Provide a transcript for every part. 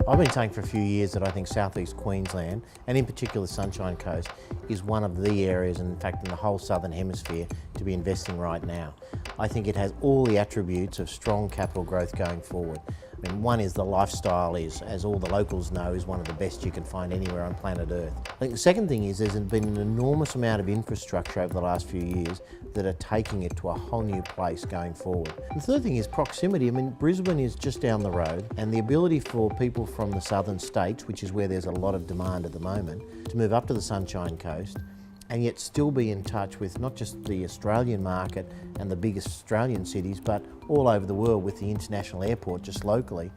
I've been saying for a few years that I think southeast Queensland, and in particular the Sunshine Coast, is one of the areas, and in fact in the whole southern hemisphere, to be investing right now. I think it has all the attributes of strong capital growth going forward. I mean, one is the lifestyle is, as all the locals know, is one of the best you can find anywhere on planet Earth. I think the second thing is there's been an enormous amount of infrastructure over the last few years that are taking it to a whole new place going forward. And the third thing is proximity. I mean, Brisbane is just down the road, and the ability for people from the southern states, which is where there's a lot of demand at the moment, to move up to the Sunshine Coast and yet still be in touch with not just the Australian market and the biggest Australian cities, but all over the world with the international airport just locally.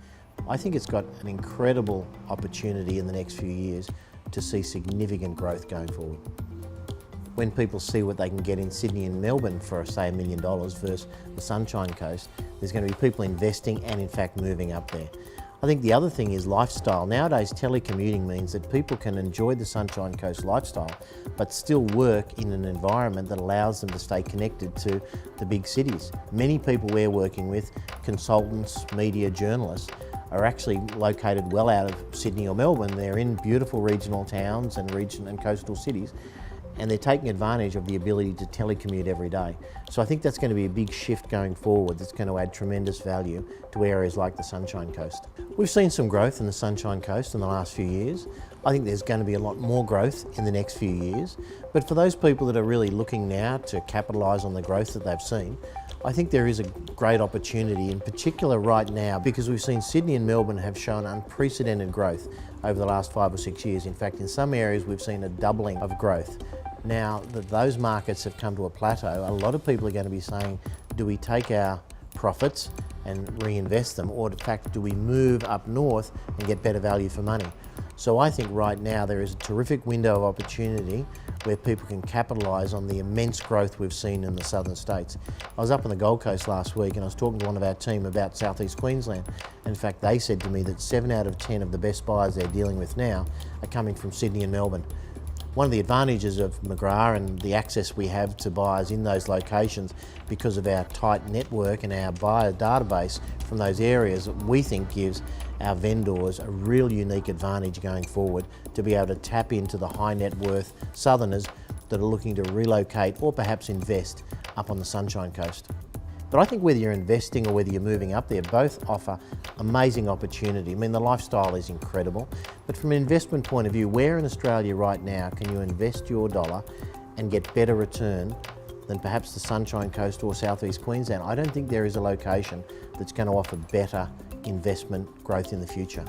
I think it's got an incredible opportunity in the next few years to see significant growth going forward. When people see what they can get in Sydney and Melbourne for, say, $1 million versus the Sunshine Coast, there's going to be people investing and in fact moving up there. I think the other thing is lifestyle. Nowadays, telecommuting means that people can enjoy the Sunshine Coast lifestyle, but still work in an environment that allows them to stay connected to the big cities. Many people we're working with, consultants, media, journalists, are actually located well out of Sydney or Melbourne. They're in beautiful regional towns and coastal cities, and they're taking advantage of the ability to telecommute every day. So I think that's going to be a big shift going forward that's going to add tremendous value to areas like the Sunshine Coast. We've seen some growth in the Sunshine Coast in the last few years. I think there's going to be a lot more growth in the next few years. But for those people that are really looking now to capitalise on the growth that they've seen, I think there is a great opportunity, in particular right now, because we've seen Sydney and Melbourne have shown unprecedented growth over the last 5 or 6 years. In fact, in some areas we've seen a doubling of growth. Now that those markets have come to a plateau, a lot of people are going to be saying, do we take our profits and reinvest them, or in fact do we move up north and get better value for money? So I think right now there is a terrific window of opportunity where people can capitalise on the immense growth we've seen in the southern states. I was up on the Gold Coast last week and I was talking to one of our team about southeast Queensland. In fact, they said to me that 7 out of 10 of the best buyers they're dealing with now are coming from Sydney and Melbourne. One of the advantages of McGrath and the access we have to buyers in those locations, because of our tight network and our buyer database from those areas, we think gives our vendors a real unique advantage going forward to be able to tap into the high net worth southerners that are looking to relocate or perhaps invest up on the Sunshine Coast. But I think whether you're investing or whether you're moving up there, both offer amazing opportunity. I mean, the lifestyle is incredible, but from an investment point of view, where in Australia right now can you invest your dollar and get better return than perhaps the Sunshine Coast or southeast Queensland? I don't think there is a location that's going to offer better investment growth in the future.